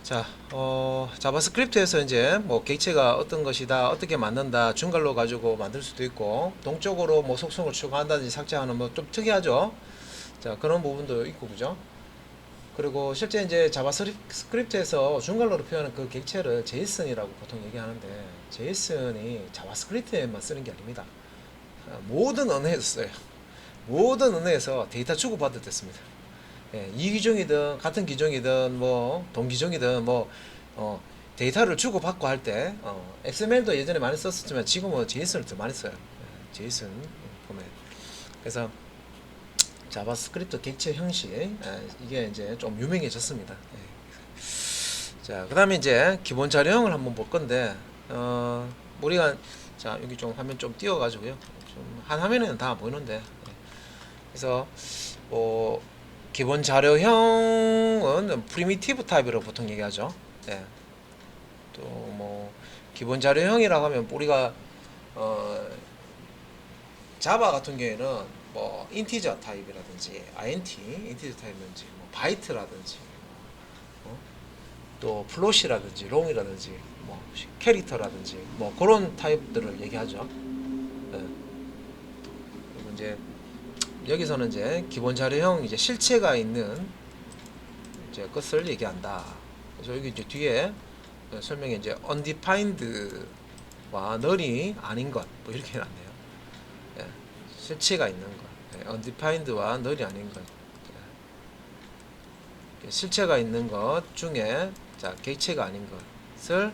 자, 자바스크립트에서 이제 뭐 객체가 어떤 것이다, 어떻게 만든다, 준갈로 가지고 만들 수도 있고, 동적으로 뭐 속성을 추가한다든지 삭제하는 뭐 좀 특이하죠. 자, 그런 부분도 있고, 그죠? 그리고 실제 이제 자바스크립트에서 준갈로로 표현한 그 객체를 제이슨이라고 보통 얘기하는데, 제이슨이 자바스크립트에만 쓰는 게 아닙니다. 모든 언어에서 써요. 모든 언어에서 데이터 주고받을 때 씁니다. 예, 이 기종이든 같은 기종이든 뭐 동기종이든 뭐 데이터를 주고받고 할 때 XML도 예전에 많이 썼었지만 지금은 JSON을 더 많이 써요. 예, JSON 보면 그래서 자바스크립트 객체 형식 이게 이제 좀 유명해졌습니다. 예. 자, 그다음에 이제 기본 자료형을 한번 볼 건데 우리가 자 여기 좀 화면 좀 띄워가지고요. 좀 한 화면에는 다 보이는데 그래서 뭐 기본 자료형은 프리미티브 타입이라고 보통 얘기하죠. 예. 또 뭐 기본 자료형이라고 하면 우리가 어 자바 같은 경우에는 뭐 인티저 타입이라든지 INT 인티저 타입이라든지 뭐 바이트라든지 또 플롯이라든지 롱이라든지 뭐 캐릭터라든지 뭐 그런 타입들을 얘기하죠. 예. 그리고 이제 여기서는 이제 기본 자료형 이제 실체가 있는 이제 것을 얘기한다. 그래서 여기 이제 뒤에 설명에 이제 undefined와 null이 아닌 것 뭐 이렇게 해놨네요. 예, 실체가 있는 것, undefined와 null이 아닌 것, 실체가 있는 것 중에 자 객체가 아닌 것을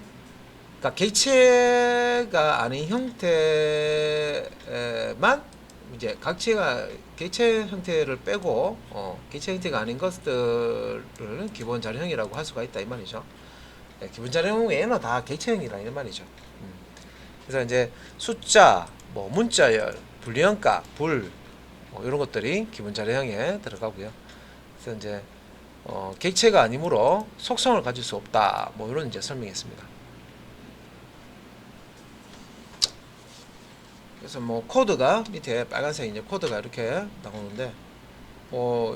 그러니까 객체가 아닌 형태만 이제 각체가 객체 형태를 빼고 객체 형태가 아닌 것들을 기본 자료형이라고 할 수가 있다 이 말이죠. 예, 기본 자료형 외에는 다 객체형이라 이 말이죠. 그래서 이제 숫자, 뭐 문자열, 불리언값, 뭐 이런 것들이 기본 자료형에 들어가고요. 그래서 이제 객체가 아니므로 속성을 가질 수 없다. 뭐 이런 이제 설명했습니다. 그래서 뭐 코드가 밑에 빨간색 이제 코드가 이렇게 나오는데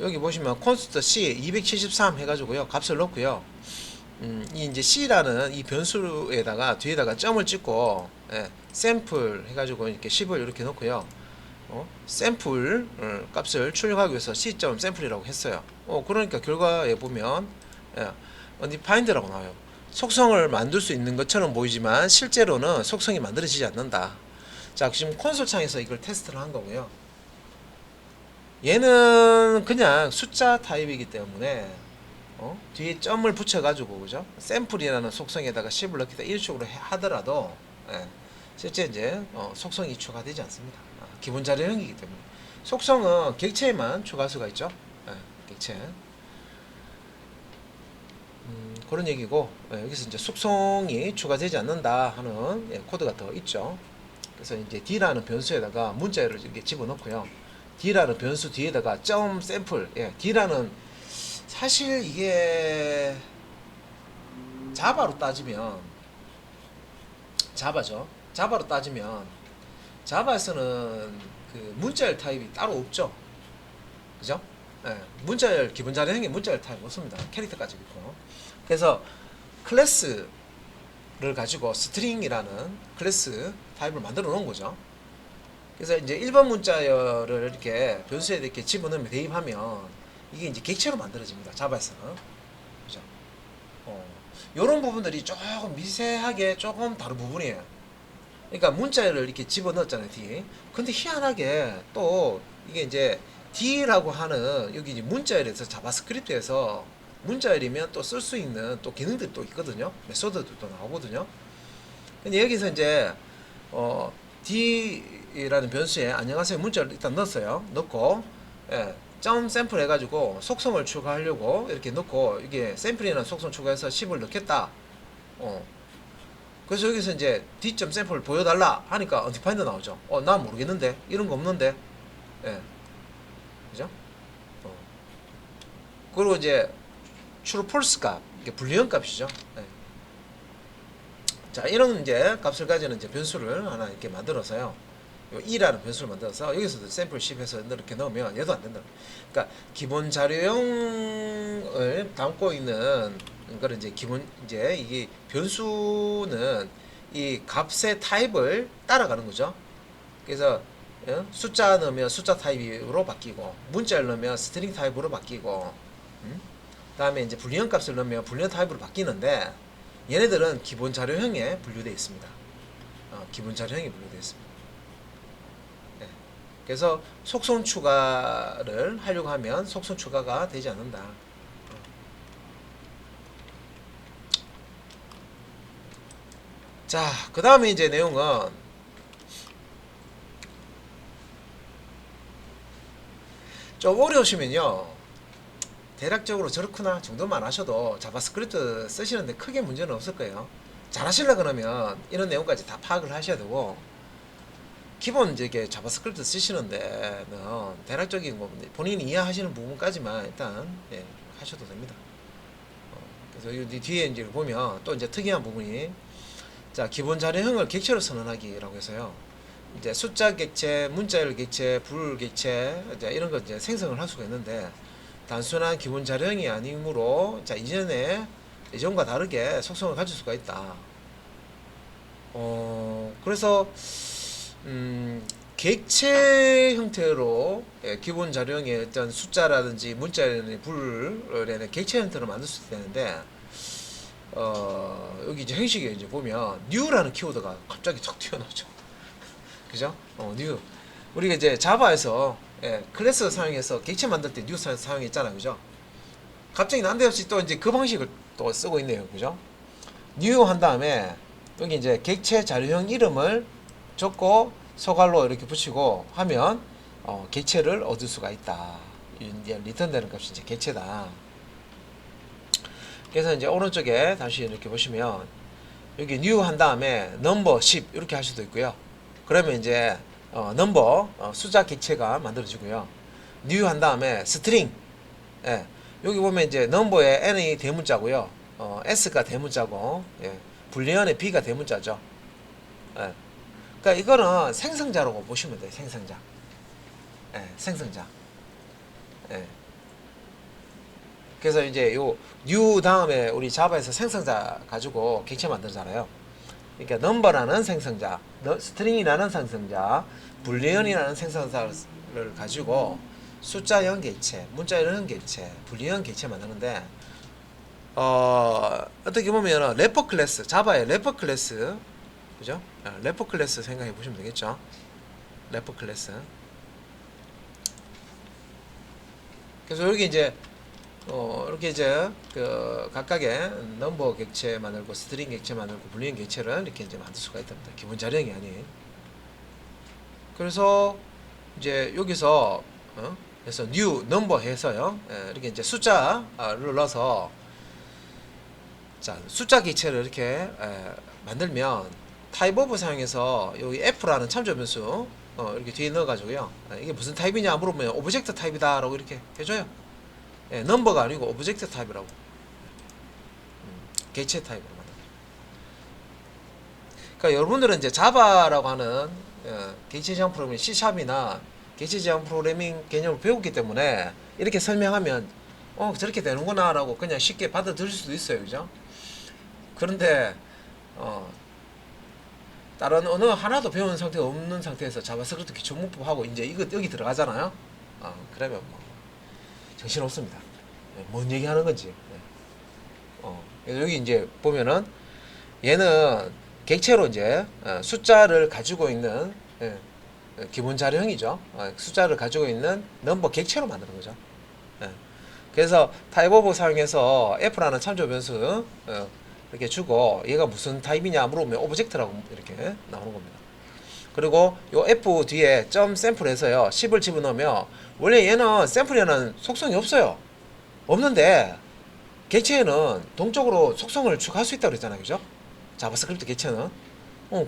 여기 보시면 const c 273 해가지고요 값을 넣고요. 이 이제 c라는 이 변수에다가 뒤에다가 점을 찍고 샘플 해가지고 이렇게 10을 이렇게 넣고요. 샘플 값을 출력하기 위해서 c.샘플이라고 했어요. 그러니까 결과에 보면 undefined라고 나와요. 속성을 만들 수 있는 것처럼 보이지만 실제로는 속성이 만들어지지 않는다. 자, 지금 콘솔 창에서 이걸 테스트를 한 거고요. 얘는 그냥 숫자 타입이기 때문에 뒤에 점을 붙여가지고 그죠? 샘플이라는 속성에다가 10을 넣기다 이런 식으로 하더라도 실제 이제 속성이 추가되지 않습니다. 기본 자료형이기 때문에 속성은 객체에만 추가할 수가 있죠. 객체 그런 얘기고 여기서 이제 속성이 추가되지 않는다 하는 코드가 더 있죠. 그래서 이제 D라는 변수에다가 문자열을 이렇게 집어넣고요. D라는 변수 뒤에다가 점 샘플, D라는 사실 이게 자바로 따지면 자바죠. 자바로 따지면 자바에서는 그 문자열 타입이 따로 없죠. 그죠? 문자열 기본 자료형에 문자열 타입 없습니다. 캐릭터까지 있고. 그래서 클래스를 가지고 스트링이라는 클래스 타입을 만들어 놓은 거죠. 그래서 이제 1번 문자열을 이렇게 변수에 이렇게 집어넣으면 대입하면 이게 이제 객체로 만들어집니다. 자바에서는. 그죠? 요런 부분들이 조금 미세하게 조금 다른 부분이에요. 그러니까 문자열을 이렇게 집어넣었잖아요, D. 근데 희한하게 또 이게 이제 D라고 하는 여기 이제 문자열에서 자바스크립트에서 문자열이면 또 쓸 수 있는 또 기능들이 또 있거든요. 메소드도 또 나오거든요. 근데 여기서 이제 D라는 변수에 안녕하세요 문자를 일단 넣었어요. 넣고 점 샘플 해가지고 속성을 추가하려고 이렇게 넣고 이게 샘플이라는 속성 추가해서 10을 넣겠다. 그래서 여기서 이제 D.점 샘플을 보여달라 하니까 undefined 나오죠. 난 모르겠는데 이런 거 없는데, 그죠? 그리고 이제 true false 값 이게 불리한 값이죠. 자, 이런 이제 값을 가지는 이제 변수를 하나 이렇게 만들어서요. E라는 변수를 만들어서 여기서도 샘플 10에서 이렇게 넣으면 얘도 안 된다. 그러니까 기본 자료형을 담고 있는 걸 이제 기본 이제 이게 변수는 이 값의 타입을 따라가는 거죠. 그래서 숫자 넣으면 숫자 타입으로 바뀌고 문자를 넣으면 스트링 타입으로 바뀌고 다음에 이제 불리언 값을 넣으면 불리언 타입으로 바뀌는데 얘네들은 기본 자료형에 분류되어 있습니다. 기본 자료형에 분류되어 있습니다. 네. 그래서 속성 추가를 하려고 하면 속성 추가가 되지 않는다. 자, 그 다음에 이제 내용은 좀 어려우시면요, 대략적으로 저렇구나 정도만 아셔도 자바스크립트 쓰시는데 크게 문제는 없을 거예요. 잘 하시려 그러면 이런 내용까지 다 파악을 하셔야 되고, 기본 이제 자바스크립트 쓰시는데는 대략적인 거 본인이 이해하시는 부분까지만 일단 하셔도 됩니다. 그래서 이 뒤에 이제 보면 또 이제 특이한 부분이, 자, 기본 자료형을 객체로 선언하기라고 해서요, 이제 숫자 객체, 문자열 객체, 불 객체, 이제 이런 거 이제 생성을 할 수가 있는데, 단순한 기본 자료형이 아니므로, 자, 예전과 다르게 속성을 가질 수가 있다. 그래서 객체 형태로 기본 자료형의 어떤 숫자라든지 문자라든지 불의 객체 형태로 만들 수 있다는데, 여기 이제 형식에 이제 보면 new라는 키워드가 갑자기 툭 튀어나오죠. 그죠? new. 우리가 이제 자바에서 클래스 사용해서 객체 만들 때 new 사용했잖아요. 그죠? 갑자기 난데없이 또 이제 그 방식을 또 쓰고 있네요. 그죠? new 한 다음에 여기 이제 객체 자료형 이름을 적고 소갈로 이렇게 붙이고 하면 객체를 얻을 수가 있다. 이제 리턴되는 값이 이제 객체다. 그래서 이제 오른쪽에 다시 이렇게 보시면 여기 new 한 다음에 number 10 이렇게 할 수도 있고요. 그러면 이제 number 숫자 객체가 만들어지고요. new 한 다음에 string, 여기 보면 이제 number의 n이 대문자고요. s가 대문자고, 불리언의 b가 대문자죠. 그러니까 이거는 생성자라고 보시면 돼요. 생성자. 생성자. 그래서 이제 요 new 다음에 우리 자바에서 생성자 가지고 객체 만들잖아요. 그러니까 number라는 생성자, string이라는 생성자, 불리언이라는 생성자를 가지고 숫자형 객체, 문자형 객체, 불리언 객체 만드는데, 어떻게 보면 래퍼 클래스, 자바의 래퍼 클래스, 그죠? 래퍼 클래스 생각해 보시면 되겠죠? 래퍼 클래스. 그래서 여기 이제 이렇게 이제 그 각각의 넘버 객체 만들고 스트링 객체 만들고 불리언 객체를 이렇게 이제 만들 수가 있답니다. 기본 자료형이 아닌. 그래서 이제 여기서 그래서 new number 해서요, 이렇게 이제 숫자를 넣어서, 자, 숫자 객체를 이렇게 만들면 타입 오브 사용해서 여기 f라는 참조 변수 이렇게 뒤에 넣어가지고요, 이게 무슨 타입이냐 물어보면 오브젝트 타입이다라고 이렇게 해줘요. 넘버가 아니고 오브젝트 타입이라고, 객체 타입으로 만들어요. 그러니까 여러분들은 이제 자바라고 하는 객체 지향 프로그래밍 C샵이나 객체 지향 프로그래밍 개념을 배웠기 때문에 이렇게 설명하면 저렇게 되는구나 라고 그냥 쉽게 받아들일 수도 있어요. 그죠? 그런데 다른 언어 하나도 배운 상태가 없는 상태에서 자바스크립트 기초문법하고 이제 이거 여기 들어가잖아요. 그러면 뭐 정신없습니다. 뭔 얘기하는 건지. 여기 이제 보면은 얘는 객체로 이제 숫자를 가지고 있는 기본 자료형이죠. 숫자를 가지고 있는 넘버 객체로 만드는 거죠. 그래서 타입 오브 사용해서 f라는 참조 변수 이렇게 주고, 얘가 무슨 타입이냐 물어보면 오브젝트라고 이렇게 나오는 겁니다. 그리고 요 f 뒤에 점 샘플해서요 10을 집어넣으면, 원래 얘는 샘플에는 속성이 없어요. 없는데 객체에는 동적으로 속성을 추가할 수 있다고 그랬잖아요. 그죠? 자바스크립트 객체는.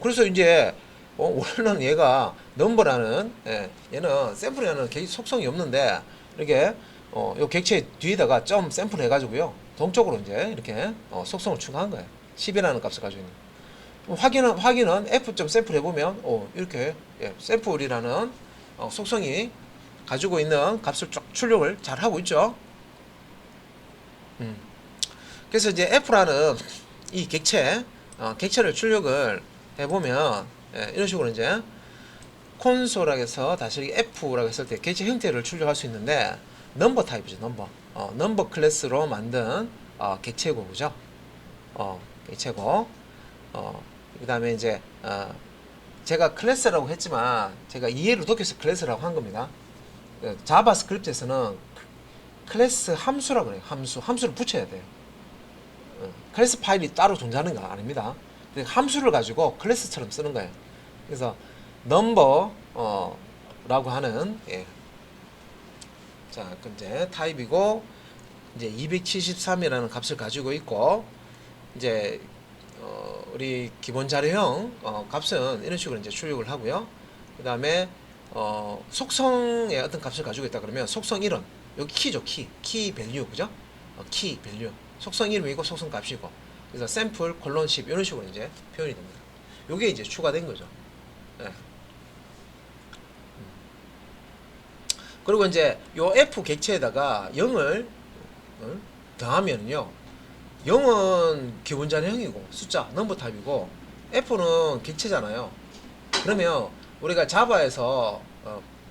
그래서 이제 원래는 얘가 넘버라는, 얘는 샘플에는 속성이 없는데 이렇게 요 객체 뒤에다가 점 샘플 해가지고요 동적으로 이제 이렇게 속성을 추가한 거예요. 10이라는 값을 가지고 있는. 확인은 f 샘플 해보면 이렇게 샘플이라는 속성이 가지고 있는 값을 쭉 출력을 잘 하고 있죠. 그래서 이제 F라는 이 객체, 객체를 출력을 해보면 이런 식으로 이제 콘솔에서 다시 F라고 했을 때 객체 형태를 출력할 수 있는데 넘버 타입이죠. 넘버 클래스로 만든 객체고, 그죠? 객체고, 그 다음에 이제 제가 클래스라고 했지만 제가 이해를 돕기 위해서 클래스라고 한 겁니다. 자바스크립트에서는 클래스 함수라고 그래요. 함수를 붙여야 돼요. 클래스 파일이 따로 존재하는 거 아닙니다. 함수를 가지고 클래스처럼 쓰는 거예요. 그래서 넘버 라고 하는 자, 그럼 이제 타입이고 이제 273이라는 값을 가지고 있고 이제 우리 기본 자료형 값은 이런 식으로 이제 출력을 하고요. 그 다음에 속성의 어떤 값을 가지고 있다 그러면 속성 이름, 여기 키죠. 키 밸류, 그죠? 키 밸류, 속성 이름이고 속성 값이고, 그래서 샘플 콜론 10 이런 식으로 이제 표현이 됩니다. 요게 이제 추가된 거죠. 네. 그리고 이제 요 F 객체에다가 0을 더하면요, 0은 기본 자료형이고 숫자 넘버 타입이고 F는 객체잖아요. 그러면 우리가 자바에서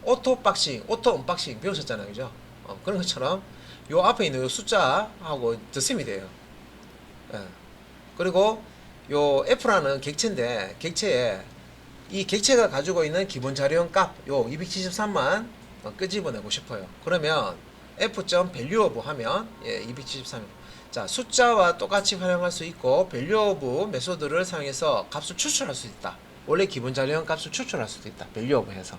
오토 박싱, 오토 언박싱 배우셨잖아요, 그죠? 그런 것처럼 요 앞에 있는 요 숫자하고 더셈이 돼요. 예. 그리고 요 F라는 객체인데 객체에 이 객체가 가지고 있는 기본 자료형 값 요 273만 끄집어내고 싶어요. 그러면 F.valueof 하면 273. 자, 숫자와 똑같이 활용할 수 있고 valueof 메소드를 사용해서 값을 추출할 수 있다. 원래 기본 자료형 값을 추출할 수도 있다. valueof 해서.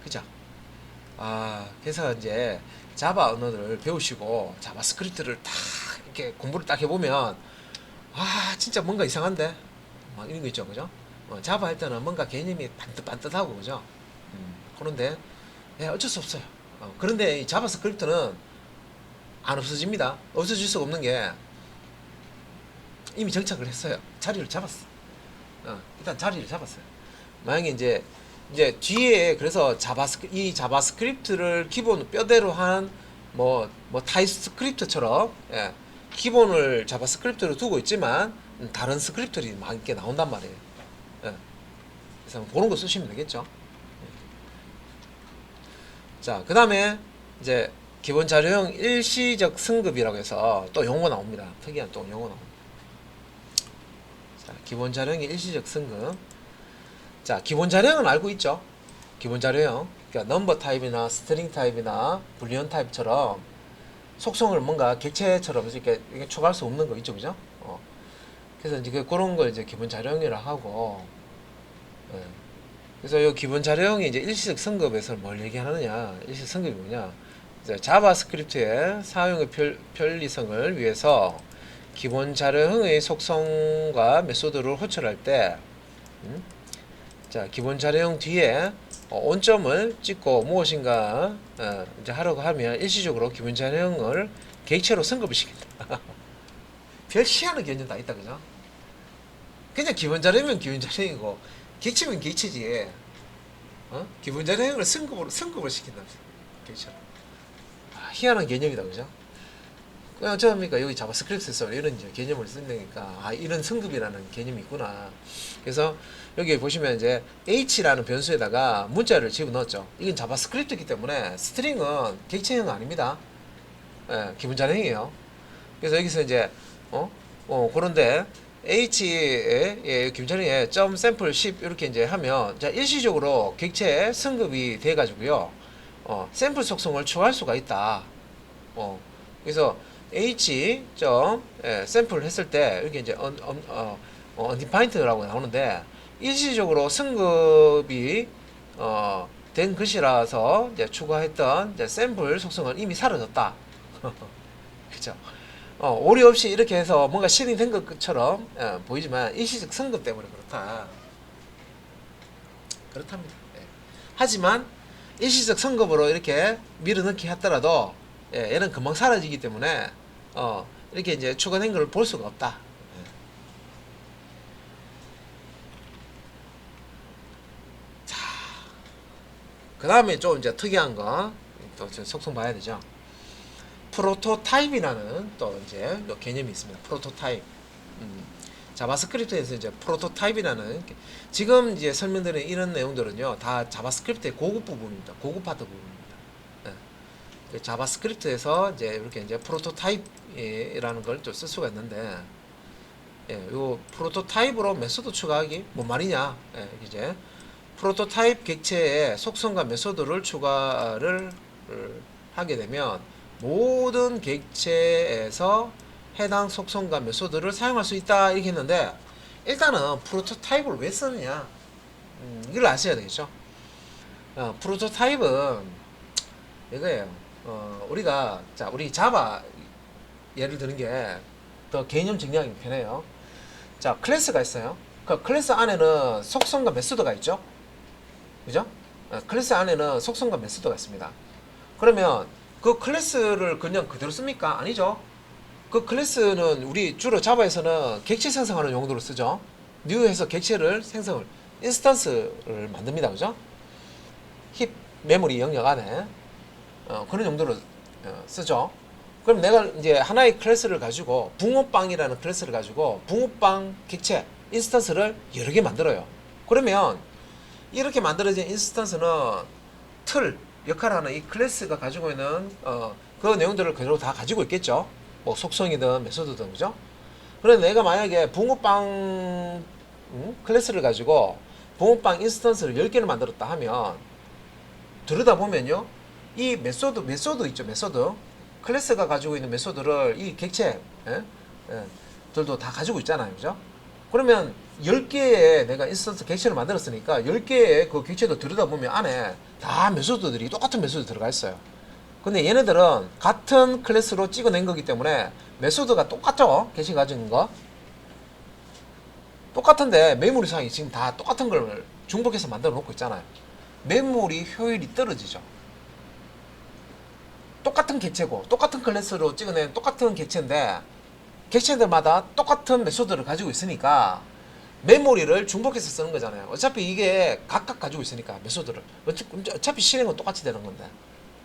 그죠? 그래서 이제 자바 언어를 배우시고 자바스크립트를 딱 이렇게 공부를 딱 해보면 진짜 뭔가 이상한데 막 이런 거 있죠, 그죠? 자바 할 때는 뭔가 개념이 반듯반듯하고, 그죠? 그런데 어쩔 수 없어요. 그런데 이 자바스크립트는 안 없어집니다. 없어질 수가 없는 게 이미 정착을 했어요. 자리를 잡았어. 일단 자리를 잡았어요. 만약에 이제 뒤에 그래서 이 자바스크립트를 기본 뼈대로 한 뭐 타입스크립트처럼 기본을 자바스크립트로 두고 있지만 다른 스크립트들이 막 이렇게 나온단 말이에요. 그래서 그런 거 쓰시면 되겠죠. 자, 그 다음에 이제 기본 자료형 일시적 승급이라고 해서 또 용어 나옵니다. 특이한 또 용어 나옵니다. 자, 기본 자료형의 일시적 승급. 자, 기본 자료형은 알고 있죠? 기본 자료형, 그러니까 넘버 타입이나 스트링 타입이나 불리언 타입처럼 속성을 뭔가 객체처럼 이렇게 추가할 수 없는 거 있죠, 그죠? 그래서 이제 그런 걸 이제 기본 자료형이라 하고, 그래서 이 기본 자료형이 이제 일시적 승급에서 뭘 얘기하느냐? 일시적 승급이 뭐냐? 이제 자바스크립트의 사용의 편리성을 위해서 기본 자료형의 속성과 메소드를 호출할 때, 자, 기본 자료형 뒤에 온점을 찍고 무엇인가 이제 하려고 하면 일시적으로 기본 자료형을 객체로 승급을 시킨다. 별 희한한 개념 다 있다, 그죠? 그냥 기본 자료면 기본 자료형이고 객체면 객체지. 기본 자료형을 승급을 시킨다. 객체로. 희한한 개념이다, 그죠? 그냥 어쩌합니까? 여기 자바스크립트에서 이런 개념을 쓴다니까 이런 승급이라는 개념이 있구나. 그래서 여기 보시면 이제 h라는 변수에다가 문자를 집어넣었죠. 이건 자바스크립트이기 때문에 스트링은 객체형 아닙니다. 기본 자료형이에요. 그래서 여기서 이제 그런데 h에 기본 자료형에 점 샘플 10 이렇게 이제 하면 자, 일시적으로 객체 승급이 돼 가지고요. 샘플 속성을 추가할 수가 있다. 그래서 h 샘플 했을 때 이렇게 이제 undefined라고 나오는데 일시적으로 승급이 된 것이라서 이제 추가했던 이제 샘플 속성은 이미 사라졌다. 그죠? 오류 없이 이렇게 해서 뭔가 실행된 것처럼 보이지만 일시적 승급 때문에 그렇답니다. 하지만 일시적 승급으로 이렇게 밀어넣기 했더라도 얘는 금방 사라지기 때문에 이렇게 이제 추가된 걸 볼 수가 없다. 자, 그 다음에 좀 이제 특이한 거 또 속성 봐야 되죠. 프로토타입이라는 또 이제 또 개념이 있습니다. 프로토타입. 자바스크립트에서 이제 프로토타입이라는 지금 이제 설명드린 이런 내용들은요 다 자바스크립트의 고급 부분입니다. 고급 파트 부분입니다. 예. 자바스크립트에서 이제 이렇게 이제 프로토타입이라는 걸 좀 쓸 수가 있는데, 예, 요 프로토타입으로 메소드 추가하기 뭔 말이냐? 예, 이제 프로토타입 객체에 속성과 메소드를 추가를 하게 되면 모든 객체에서 해당 속성과 메소드를 사용할 수 있다 이렇게 했는데, 일단은 프로토타입을 왜 쓰느냐 이걸 아셔야 되겠죠. 프로토타입은 이거예요. 우리가 우리 자바 예를 드는 게 더 개념 정리하기 편해요. 자, 클래스가 있어요. 그 클래스 안에는 속성과 메소드가 있죠. 그죠? 클래스 안에는 속성과 메소드가 있습니다. 그러면 그 클래스를 그냥 그대로 씁니까? 아니죠. 그 클래스는 우리 주로 자바에서는 객체 생성하는 용도로 쓰죠. 뉴에서 객체를 생성을, 인스턴스를 만듭니다. 그죠? 힙 메모리 영역 안에 그런 용도로 쓰죠. 그럼 내가 이제 하나의 클래스를 가지고 붕어빵이라는 클래스를 가지고 붕어빵 객체 인스턴스를 여러 개 만들어요. 그러면 이렇게 만들어진 인스턴스는 틀 역할을 하는 이 클래스가 가지고 있는 그 내용들을 그대로 다 가지고 있겠죠. 뭐 속성이든 메소드든. 그죠? 그런데 내가 만약에 붕어빵 클래스를 가지고 붕어빵 인스턴스를 10개를 만들었다 하면, 들여다보면요 이 메소드 있죠. 메소드 클래스가 가지고 있는 메소드를 이 객체 들도 다 가지고 있잖아요. 그죠? 그러면 10개의 내가 인스턴스 객체를 만들었으니까 10개의 그 객체도 들여다보면 안에 다 메소드들이 똑같은 메소드 들어가 있어요. 근데 얘네들은 같은 클래스로 찍어낸 거기 때문에 메소드가 똑같죠? 객체 가지는 거 똑같은데 메모리상이 지금 다 똑같은 걸 중복해서 만들어 놓고 있잖아요. 메모리 효율이 떨어지죠. 똑같은 객체고 똑같은 클래스로 찍어낸 똑같은 객체인데 객체들마다 똑같은 메소드를 가지고 있으니까 메모리를 중복해서 쓰는 거잖아요. 어차피 이게 각각 가지고 있으니까 메소드를 어차피 실행은 똑같이 되는 건데,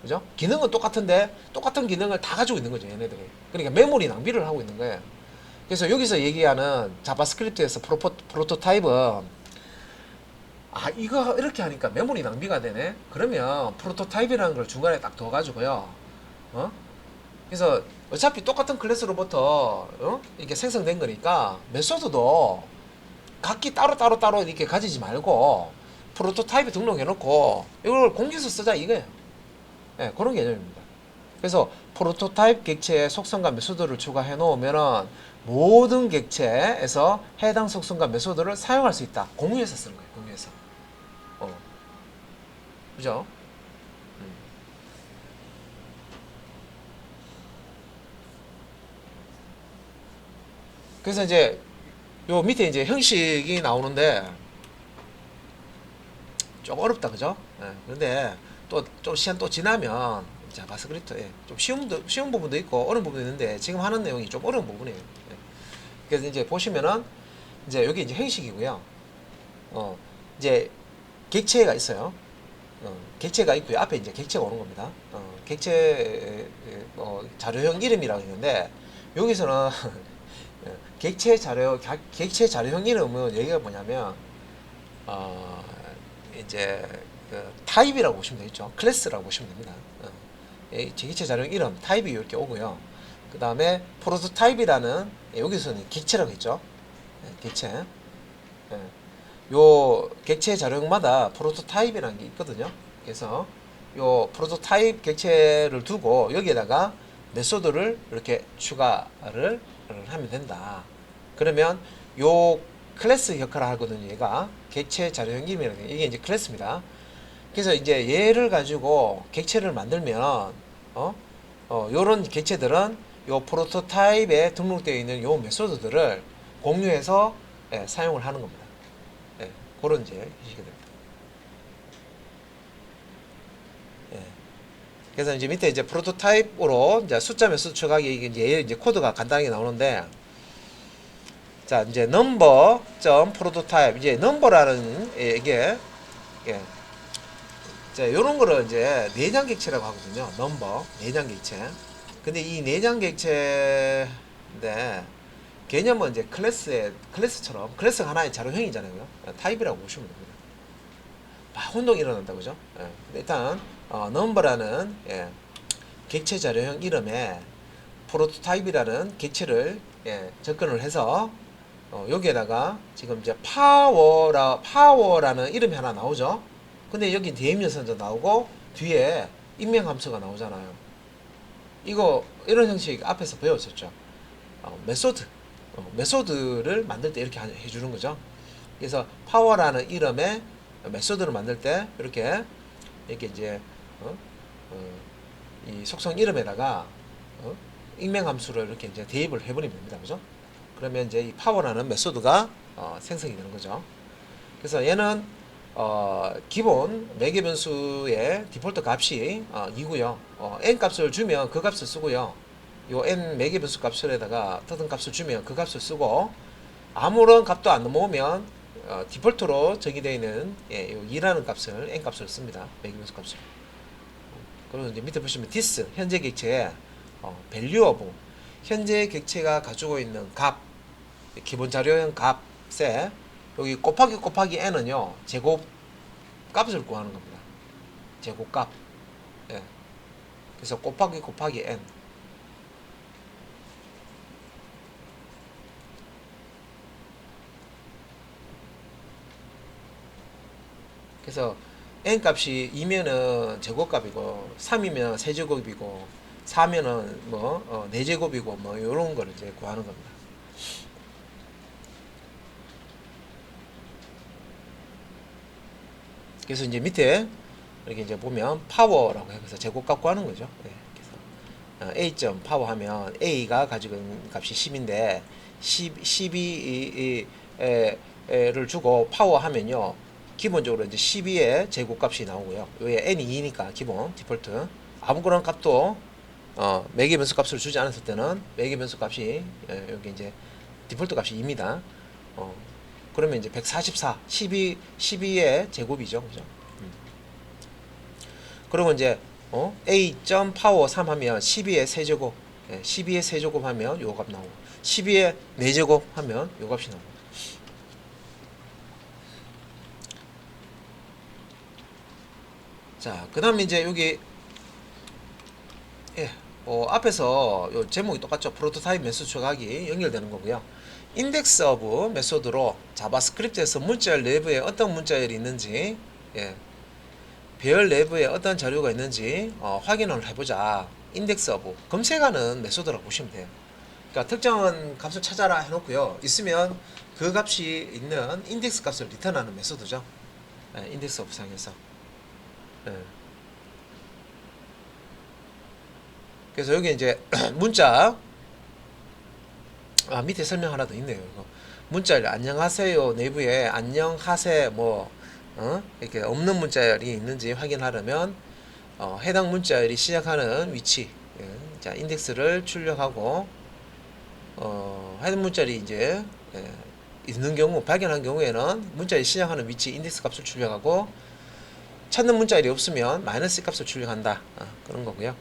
그죠? 기능은 똑같은데 똑같은 기능을 다 가지고 있는 거죠, 얘네들이. 그러니까 메모리 낭비를 하고 있는 거예요. 그래서 여기서 얘기하는 자바스크립트에서 프로토타입은 이거 이렇게 하니까 메모리 낭비가 되네. 그러면 프로토타입이라는 걸 중간에 딱 둬가지고요. 그래서 어차피 똑같은 클래스로부터 이렇게 생성된 거니까 메소드도 각기 따로 이렇게 가지지 말고 프로토타입에 등록해놓고 이걸 공개해서 쓰자 이거예요. 네, 그런 개념입니다. 그래서 프로토타입 객체에 속성과 메소드를 추가해 놓으면은 모든 객체에서 해당 속성과 메소드를 사용할 수 있다. 공유해서 쓰는 거예요. 공유해서. 그죠? 그래서 이제 요 밑에 이제 형식이 나오는데 좀 어렵다, 그죠? 그런데 또 좀 시간 또 지나면 자바스크립트에 좀 쉬운 부분도 있고 어려운 부분도 있는데 지금 하는 내용이 좀 어려운 부분이에요. 그래서 이제 보시면은 이제 여기 이제 형식이고요. 이제 객체가 있어요. 객체가 있고요. 앞에 이제 객체가 오는 겁니다. 객체 자료형 이름이라고 했는데 여기서는 객체 자료형 이름은 여기가 뭐냐면 이제 타입이라고 보시면 되겠죠. 클래스라고 보시면 됩니다. 객체 자료형 이름 타입이 이렇게 오고요. 그 다음에 프로토타입이라는 여기서는 객체라고 했죠. 객체. 요 객체 자료형마다 프로토타입이라는 게 있거든요. 그래서 요 프로토타입 객체를 두고 여기에다가 메소드를 이렇게 추가를 하면 된다. 그러면 요 클래스 역할을 하거든요. 얘가 객체 자료형 이름이라는 게 이게 이제 클래스입니다. 그래서 이제 얘를 가지고 객체를 만들면 요런 객체들은 요 프로토타입에 등록되어 있는 요 메소드들을 공유해서 사용을 하는 겁니다. 그런 이제 식이 됩니다. 그래서 이제 밑에 이제 프로토타입으로 이제 숫자 메소드 추가하기 이제 코드가 간단하게 나오는데, 자 이제 넘버 점 프로토타입 이제 넘버라는 이게 자 요런 거를 이제 내장 객체라고 하거든요. 넘버 내장 객체. 근데 이 내장 객체인데 개념은 이제 클래스처럼 클래스가 하나의 자료형이잖아요. 타입이라고 보시면 됩니다. 혼동이 일어난다 그죠? 예. 일단 넘버라는 객체 자료형 이름에 프로토타입이라는 객체를 접근을 해서 여기에다가 지금 이제 파워라는 이름이 하나 나오죠. 근데 여기 DM 연산자 나오고 뒤에 인명 함수가 나오잖아요. 이거 이런 형식 앞에서 배웠었죠. 메소드를 만들 때 이렇게 해주는 거죠. 그래서 파워라는 이름의 메소드를 만들 때 이렇게 이제 이 속성 이름에다가 익명 함수를 이렇게 이제 대입을 해버리면 됩니다. 그죠? 그러면 이제 이 파워라는 메소드가 생성이 되는 거죠. 그래서 얘는 기본 매개 변수의 디폴트 값이 2고요. n 값을 주면 그 값을 쓰고요. 요 n 매개 변수 값에다가 특정 값을 주면 그 값을 쓰고 아무런 값도 안 넘어오면 디폴트로 정의되어 있는 요 2라는 값을 n 값을 씁니다. 매개 변수 값을. 그리고 이제 밑에 보시면 this 현재 객체의 value of 현재 객체가 가지고 있는 값 기본 자료형 값에 여기 곱하기 n은요 제곱 값을 구하는 겁니다. 제곱 값. 그래서 곱하기 n. 그래서 n 값이 2면은 제곱값이고 3이면 세제곱이고 4면은 뭐 4제곱이고 뭐 요런 거를 이제 구하는 겁니다. 그래서 이제 밑에 이렇게 이제 보면 파워라고 해서 제곱값 구하는 거죠. 그래서 a 점 파워 하면 a가 가지고 있는 값이 10인데 12를 주고 파워 하면요. 기본적으로 이제 12의 제곱값이 나오고요. 여기 n이 2니까 기본 디폴트 아무거나 값도 매개 변수 값을 주지 않았을 때는 매개 변수 값이 여기 이제 디폴트 값이 2입니다. 그러면 이제 144 12의 제곱이죠. 그죠? 그리고 이제 a 점 파워 3 하면 12의 세제곱 12의 세제곱 하면 요 값 나오고 12의 4제곱 하면 요 값이 나오고 자, 그 다음에 이제 여기 앞에서 요 제목이 똑같죠. 프로토타입 메소드 추가하기 연결되는 거고요. 인덱스 오브 메소드로 자바스크립트에서 문자열 내부에 어떤 문자열이 있는지 배열 내부에 어떤 자료가 있는지 확인을 해보자. 인덱스 오브 검색하는 메소드라고 보시면 돼요. 그러니까 특정한 값을 찾아라 해놓고요. 있으면 그 값이 있는 인덱스 값을 리턴하는 메소드죠. 인덱스 오브 상에서. 그래서 여기 이제 문자 밑에 설명 하나 더 있네요. 이거. 문자열 안녕하세요 내부에 안녕하세 뭐 이렇게 없는 문자열이 있는지 확인하려면 해당 문자열이 시작하는 위치 자 인덱스를 출력하고 해당 문자열이 이제 있는 경우 발견한 경우에는 문자열이 시작하는 위치 인덱스 값을 출력하고 찾는 문자열이 없으면 마이너스 값을 출력한다 그런 거고요.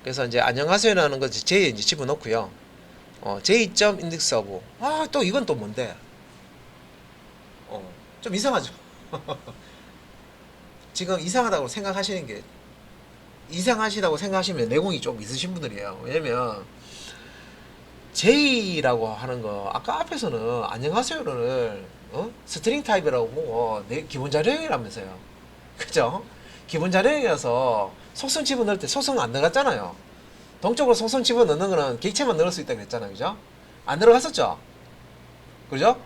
그래서 이제 안녕하세요라는 거 J에 이제 집어넣고요. J.점 인덱스 오브 또 이건 또 뭔데? 좀 이상하죠. 지금 이상하다고 생각하시는 게 이상하시다고 생각하시면 내공이 좀 있으신 분들이에요. 왜냐면 J라고 하는 거 아까 앞에서는 안녕하세요를 스트링 타입이라고 보고 내 기본 자료형이라면서요. 그죠? 기본 자료형이라서 속성 집어넣을 때 속성 안 들어갔잖아요. 동적으로 속성 집어넣는 거는 객체만 넣을 수 있다고 그랬잖아요. 그죠? 안 들어갔었죠? 그죠?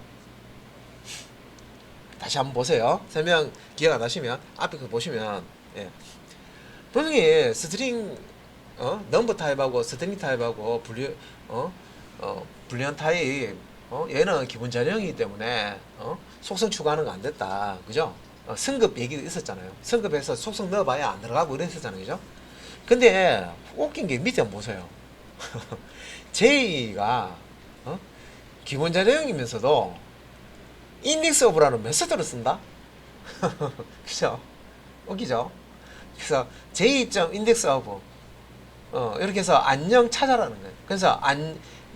다시 한번 보세요. 설명 기억 안 나시면 앞에 거 보시면 분명히 스트링 넘버 타입하고 스트링 타입하고 불리한 타입 얘는 기본 자료형이기 때문에 속성 추가하는 거 안 됐다. 그죠? 승급 얘기도 있었잖아요. 승급해서 속성 넣어봐야 안 들어가고 이랬었잖아요. 그죠? 근데 웃긴 게 밑에 한번 보세요. J가 기본 자료형이면서도 인덱스 오브라는 메소드를 쓴다? 그죠? 웃기죠? 그래서 J.인덱스 오브 이렇게 해서 안녕 찾아라는 거예요. 그래서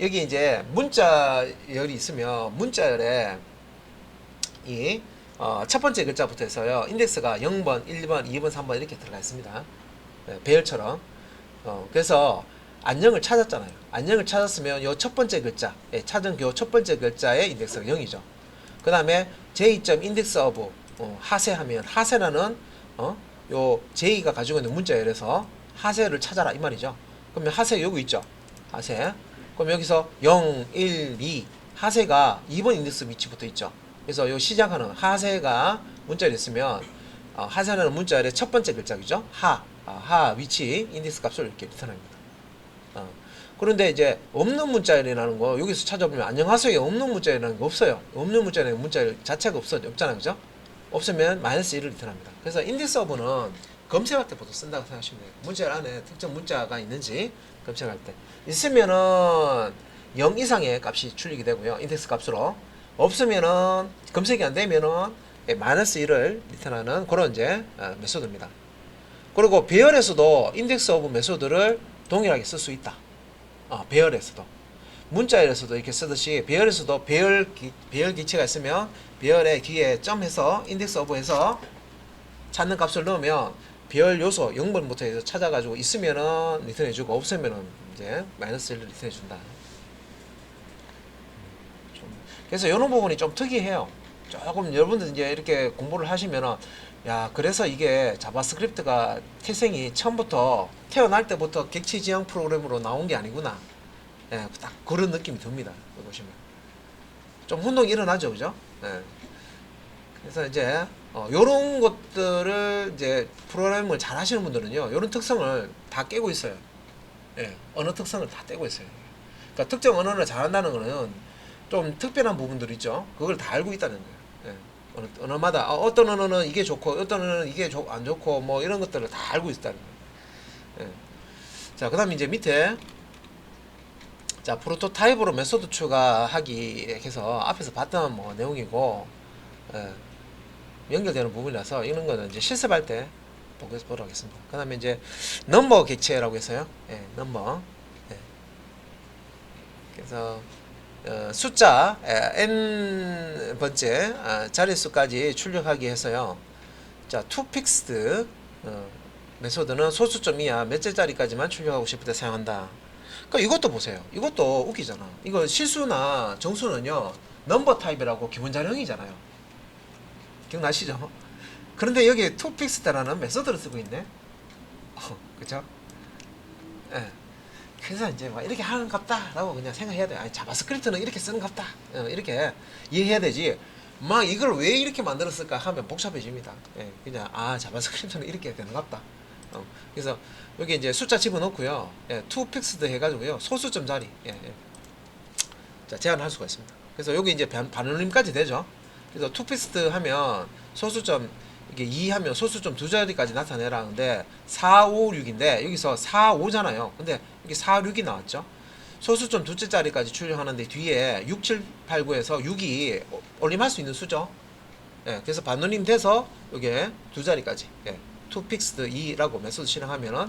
여기 이제 문자열이 있으면 문자열에 첫 번째 글자부터 해서요. 인덱스가 0번, 1번, 2번, 3번 이렇게 들어가 있습니다. 배열처럼. 그래서 안녕을 찾았잖아요. 안녕을 찾았으면 요 첫 번째 글자, 찾은 요 첫 번째 글자의 인덱스가 0이죠. 그 다음에 j. index of 하세하면 하세라는 요 j가 가지고 있는 문자열에서 하세를 찾아라 이 말이죠. 그러면 하세 여기 있죠. 하세. 그럼 여기서 0, 1, 2 하세가 2번 인덱스 위치부터 있죠. 그래서 요 시작하는 하세가 문자열이 있으면 하세라는 문자열의 첫 번째 글자이죠. 하 위치 인덱스 값을 이렇게 나타납니다. 그런데 이제 없는 문자열이라는 거 여기서 찾아보면 안녕하세요에 없는 문자열이라는 게 없어요. 없는 문자열은 문자열 자체가 없잖아요. 그죠? 없으면 마이너스 1을 리턴합니다. 그래서 인덱스 오브는 검색할 때 보통 쓴다고 생각하시면 돼요. 문자열 안에 특정 문자가 있는지 검색할 때 있으면은 0 이상의 값이 출력이 되고요. 인덱스 값으로 없으면은 검색이 안 되면은 마이너스 1을 리턴하는 그런 이제 메소드입니다. 그리고 배열에서도 인덱스 오브 메소드를 동일하게 쓸 수 있다. 배열에서도 문자열에서도 이렇게 쓰듯이 배열에서도 배열 기체가 있으면 배열의 뒤에 점해서 인덱스 오브 해서 찾는 값을 넣으면 배열 요소 0번부터 해서 찾아가지고 있으면은 리턴해주고 없으면은 이제 마이너스 1을 리턴해준다. 그래서 이런 부분이 좀 특이해요. 조금 여러분들 이제 이렇게 공부를 하시면은 야 그래서 이게 자바스크립트가 태생이 처음부터 태어날 때부터 객체 지향 프로그램으로 나온 게 아니구나. 예, 딱 그런 느낌이 듭니다. 보시면 좀 혼동이 일어나죠, 그죠? 예. 그래서 이제 요런 것들을 이제 프로그램을 잘 하시는 분들은요, 요런 특성을 다 깨고 있어요. 예, 언어 특성을 다 떼고 있어요. 그러니까 특정 언어를 잘한다는 거는 좀 특별한 부분들 있죠. 그걸 다 알고 있다는 거예요. 예. 언어마다 어떤 언어는 이게 좋고 어떤 언어는 이게 안 좋고 뭐 이런 것들을 다 알고 있다는 거예요. 예. 자, 그다음에 이제 밑에 자 프로토타입으로 메소드 추가하기 해서 앞에서 봤던 뭐 내용이고 예. 연결되는 부분이라서 이런 거는 이제 실습할 때 보도록 하겠습니다. 그 다음에 이제 넘버 객체라고 해서요. 예, 넘버. 예. 그래서 숫자 n 번째 자릿수까지 출력하기 해서요. 자, toFixed 메소드는 소수점 이하 몇째 자리까지만 출력하고 싶을 때 사용한다. 그러니까 이것도 보세요. 이것도 웃기잖아. 이거 실수나 정수는요. 넘버 타입이라고 기본 자령이잖아요. 기억나시죠? 그런데 여기 toFixed라는 메소드를 쓰고 있네. 그쵸? 예. 그래서 이제 막 이렇게 하는 갑다라고 그냥 생각해야 돼. 아니, 자바스크립트는 이렇게 쓰는 갑다. 이렇게 이해해야 되지. 막 이걸 왜 이렇게 만들었을까 하면 복잡해집니다. 예, 그냥 자바스크립트는 이렇게 되는 갑다. 그래서 여기 이제 숫자 집어넣고요. 예, toFixed 해가지고요. 소수점 자리. 예. 자, 제한할 수가 있습니다. 그래서 여기 이제 반올림까지 되죠. 그래서 toFixed 하면 소수점 이게 2 하면 소수점 두 자리까지 나타내라. 근데 4, 5, 6인데 여기서 4, 5잖아요. 근데 여기 4, 6이 나왔죠. 소수점 두째 자리까지 출력하는데 뒤에 6, 7, 8, 9에서 6이 올림할 수 있는 수죠. 예, 그래서 반올림 돼서 여기에 두 자리까지 toFixed 2라고 메소드 실행하면은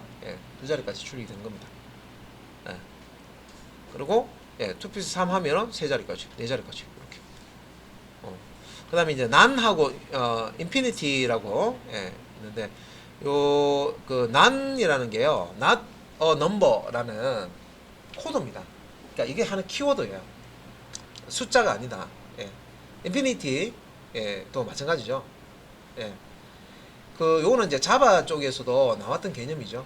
두 자리까지 출력이 되는 겁니다. 예. 그리고 toFixed 3 하면은 세 자리까지, 네 자리까지. 그 다음에 이제 난하고 infinity라고 있는데 요 그 난이라는 게요 not a number라는 코드입니다. 그러니까 이게 하는 키워드예요. 숫자가 아니다. infinity 또 마찬가지죠. 그 요거는 이제 자바 쪽에서도 나왔던 개념이죠.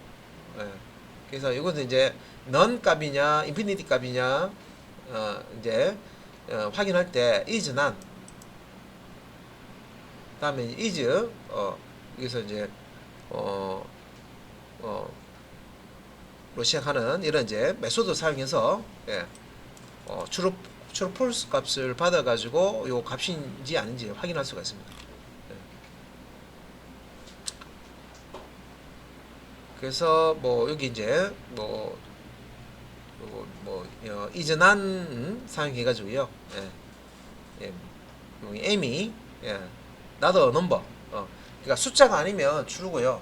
그래서 이거는 이제 none 값이냐 infinity 값이냐 이제 확인할 때 is none 다음에 is 여기서 이제 로 시작하는 이런 이제 메소드 사용해서 true false 값을 받아 가지고 요 값인지 아닌지 확인할 수가 있습니다. 그래서 뭐 여기 이제 is none 사용해 가지고요. aim이 not a number. 그러니까 숫자가 아니면 true고요.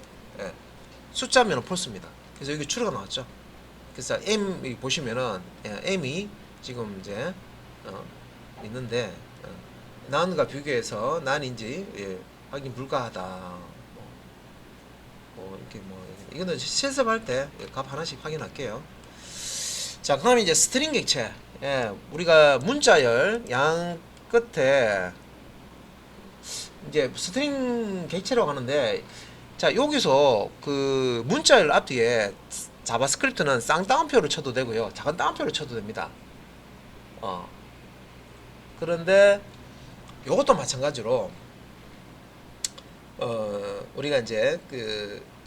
숫자면 false입니다. 그래서 여기 true가 나왔죠. 그래서 M 보시면은 M이 지금 이제 있는데 난과 비교해서 난인지 확인 불가하다. 이렇게 이거는 실습할 때 값 하나씩 확인할게요. 자, 그다음에 이제 스트링 객체. 우리가 문자열 양 끝에 이제 스트링 객체라고 하는데, 자, 여기서 그 문자열 앞뒤에 자바스크립트는 쌍따옴표를 쳐도 되고요, 작은 따옴표를 쳐도 됩니다. 그런데 요것도 마찬가지로 우리가 이제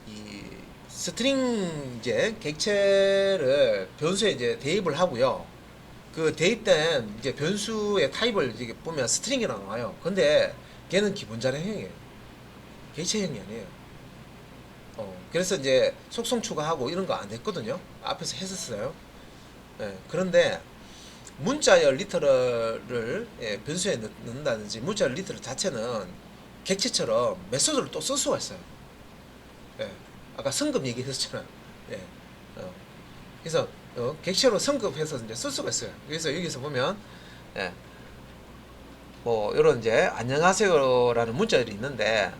이 스트링 이제 객체를 변수에 이제 대입을 하고요. 그 대입된 이제 변수의 타입을 이제 보면 스트링이라고 나와요. 근데 걔는 기본 자료형이에요. 객체형이 아니에요. 그래서 이제 속성 추가하고 이런 거 안 됐거든요. 앞에서 했었어요. 그런데 문자열 리터럴을 변수에 넣는다든지 문자열 리터럴 자체는 객체처럼 메소드를 또 쓸 수가 있어요. 아까 성급 얘기했었잖아요. 그래서 객체로 성급해서 이제 쓸 수가 있어요. 그래서 여기서 보면 이런 이제 안녕하세요라는 문자열이 있는데,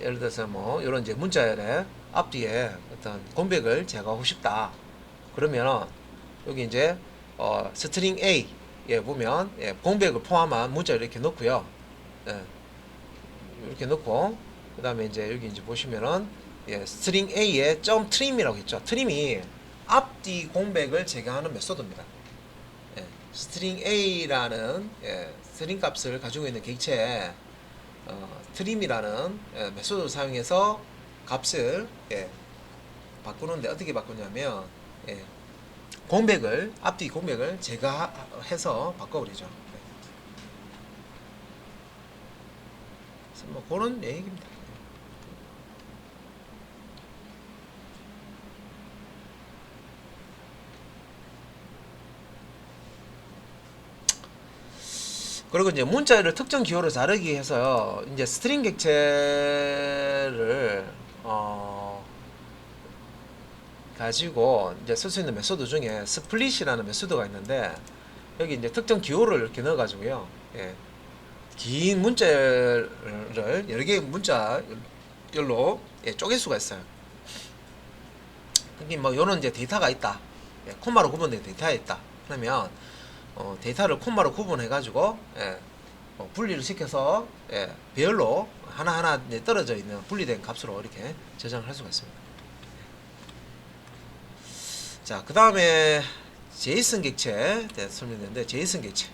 예를 들어서 이런 이제 문자열의 앞뒤에 어떤 공백을 제거하고 싶다. 그러면 여기 이제 스트링 A에 보면 공백을 포함한 문자를 이렇게 넣고요. 이렇게 넣고, 그 다음에 이제 여기 이제 보시면은 스트링 A에 .trim이라고 했죠. 트림이 앞뒤 공백을 제거하는 메소드입니다. 스트링 A라는 스트링 값을 가지고 있는 객체에 트림이라는 메소드를 사용해서 값을 바꾸는데, 어떻게 바꾸냐면 공백을 앞뒤 공백을 제거해서 바꿔버리죠. 그래서 그런 얘기입니다. 그리고 이제 문자열을 특정 기호로 자르기 위해서 이제 스트링 객체를 가지고 이제 쓸 수 있는 메소드 중에 스플릿이라는 메소드가 있는데, 여기 이제 특정 기호를 이렇게 넣어 가지고요, 긴 문자열을 여러 개의 문자열로 쪼갤 수가 있어요. 여기 요런 이제 데이터가 있다, 콤마로 구분된 데이터가 있다. 그러면 데이터를 콤마로 구분해 가지고 분리를 시켜서 배열로 하나하나 떨어져 있는 분리된 값으로 이렇게 저장을 할 수가 있습니다. 자, 그 다음에 제이슨 객체에 대해서 설명드렸는데, 제이슨 객체.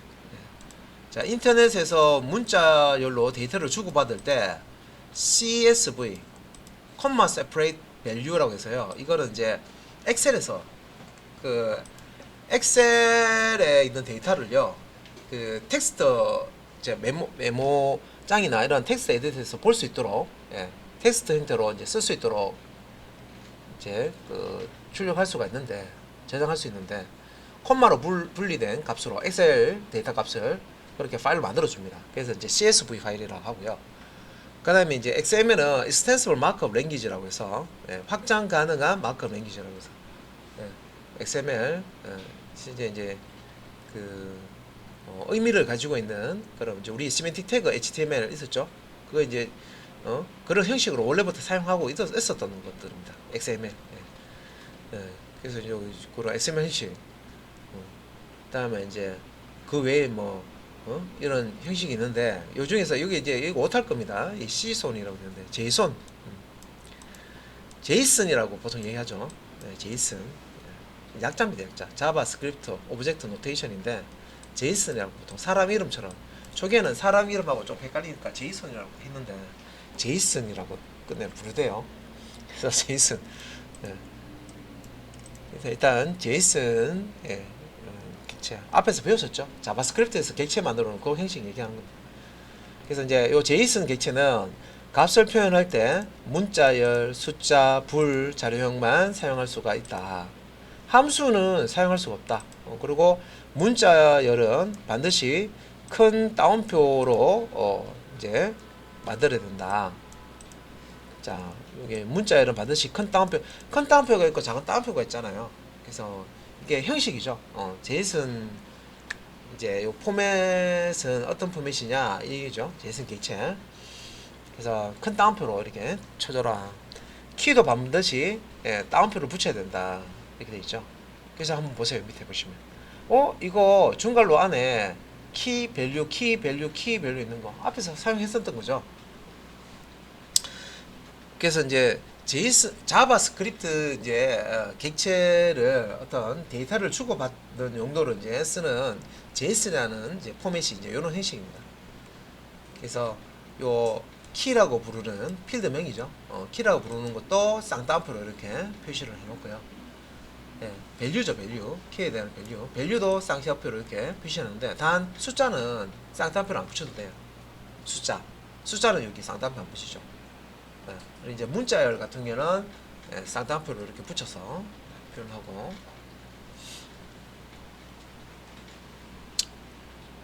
자, 인터넷에서 문자열로 데이터를 주고받을 때 CSV, comma separate value라고 해서요, 이거는 이제 엑셀에서 엑셀에 있는 데이터를요, 텍스트 이제 메모장이나 이런 텍스트 에디터에서 볼 수 있도록, 텍스트 형태로 이제 쓸 수 있도록 이제 출력할 수가 있는데, 저장할 수 있는데, 콤마로 분리된 값으로 엑셀 데이터 값을 그렇게 파일을 만들어 줍니다. 그래서 이제 CSV 파일이라고 하고요. 그 다음에 이제 XML은 Extensible Markup Language라고 해서 확장 가능한 마크업 랭귀지라고 해서 XML 이제 의미를 가지고 있는 그런 이제 우리 시멘틱 태그 HTML 있었죠. 그거 이제 그런 형식으로 원래부터 사용하고 있었던 것들입니다. XML. 그래서 이제 그런 XML 형식. 그다음에 이제 그 외에 이런 형식이 있는데, 요 중에서 여기 이제 이거 못할 겁니다. 이 C손이라고 되는데, 제이손, 제이슨이라고 보통 얘기하죠. 제이슨. 약자입니다, 약자. 자바스크립트 오브젝트 노테이션인데, 제이슨이라고 보통 사람 이름처럼, 초기에는 사람 이름하고 좀 헷갈리니까 제이슨이라고 했는데, 제이슨이라고 끝내 부르대요. 그래서 제이슨. 그래서 일단 제이슨 객체 앞에서 배웠었죠. 자바스크립트에서 객체 만들어 놓은 그 형식 얘기하는 겁니다. 그래서 이제 요 제이슨 객체는 값을 표현할 때 문자열, 숫자, 불, 자료형만 사용할 수가 있다. 함수는 사용할 수가 없다. 그리고 문자열은 반드시 큰 따옴표로 이제 만들어야 된다. 자, 여기 문자열은 반드시 큰 따옴표가 있고 작은 따옴표가 있잖아요. 그래서 이게 형식이죠. 제이슨 이제 요 포맷은 어떤 포맷이냐 이게죠. 제이슨 객체. 그래서 큰 따옴표로 이렇게 쳐줘라. 키도 반드시 따옴표를 붙여야 된다. 이렇게 돼 있죠. 그래서 한번 보세요. 밑에 보시면. 이거 중괄호 안에 키 밸류 있는 거 앞에서 사용했었던 거죠. 그래서 이제 자바스크립트 이제 객체를 어떤 데이터를 주고받는 용도로 이제 쓰는 JS라는 이제 포맷이 이제 이런 형식입니다. 그래서 요 키라고 부르는 필드명이죠. 키라고 부르는 것도 쌍따옴표로 이렇게 표시를 해놓고요. 밸류죠, 밸류. 키에 대한 밸류. 밸류도 쌍따옴표로 이렇게 표시하는데 단 숫자는 쌍따옴표를 안 붙여도 돼요. 숫자는 여기 쌍따옴표 안 붙이죠. 그리고 이제 문자열 같은 경우는 쌍따옴표로 이렇게 붙여서 표현하고,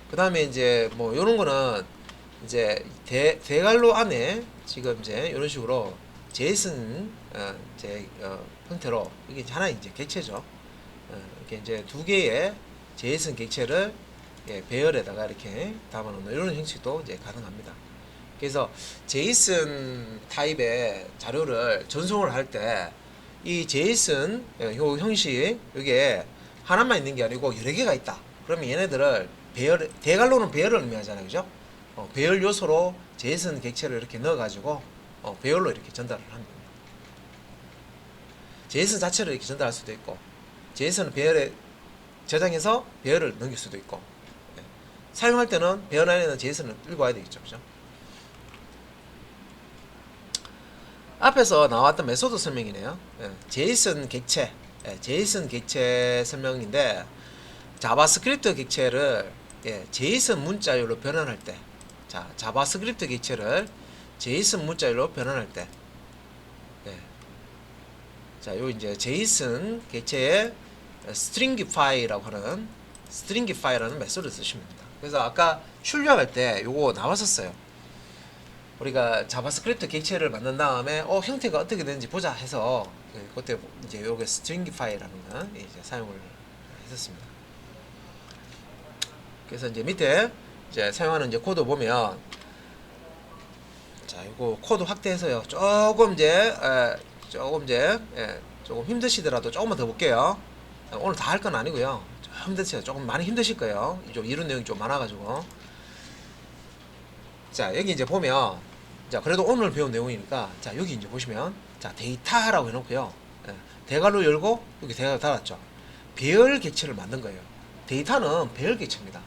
그 다음에 이제 뭐 요런 거는 이제 대괄호 안에 지금 이제 이런 식으로 제이슨 형태로 이게 하나의 이제 객체죠. 이렇게 이제 두 개의 제이슨 객체를 배열에다가 이렇게 담아놓는 이런 형식도 이제 가능합니다. 그래서 제이슨 타입의 자료를 전송을 할 때 이 제이슨 요 형식 이게 하나만 있는 게 아니고 여러 개가 있다. 그러면 얘네들을 대괄호는 배열을 의미하잖아요, 그죠? 배열 요소로 제이슨 객체를 이렇게 넣어가지고 배열로 이렇게 전달을 합니다. 제이슨 자체를 이렇게 전달할 수도 있고, 제이슨을 배열에 저장해서 배열을 넘길 수도 있고, 사용할 때는 배열 안에는 제이슨을 읽어야 되겠죠, 그죠? 앞에서 나왔던 메소드 설명이네요. 제이슨 객체, 제이슨 객체 설명인데, 자바스크립트 객체를 제이슨 문자열로 변환할 때, 자바스크립트 객체를 제이슨 문자열로 변환할 때, 요 이제 제이슨 객체의 stringify라고 하는 stringify라는 메소드를 쓰시면 됩니다. 그래서 아까 출력할 때 요거 나왔었어요. 우리가 자바스크립트 객체를 만든 다음에 형태가 어떻게 되는지 보자 해서 그때 이제 요게 stringify라는 거 이제 사용을 했었습니다. 그래서 이제 밑에 이제 사용하는 이제 코드 보면, 자, 요거 코드 확대해서요. 조금 힘드시더라도 조금만 더 볼게요. 오늘 다 할 건 아니고요. 조금 많이 힘드실 거예요. 좀 이런 내용이 좀 많아가지고. 자, 여기 이제 보면, 자, 그래도 오늘 배운 내용이니까, 자, 여기 이제 보시면, 자, 데이터라고 해놓고요. 대괄호 열고, 여기 대괄호 닫았죠. 배열 객체를 만든 거예요. 데이터는 배열 객체입니다.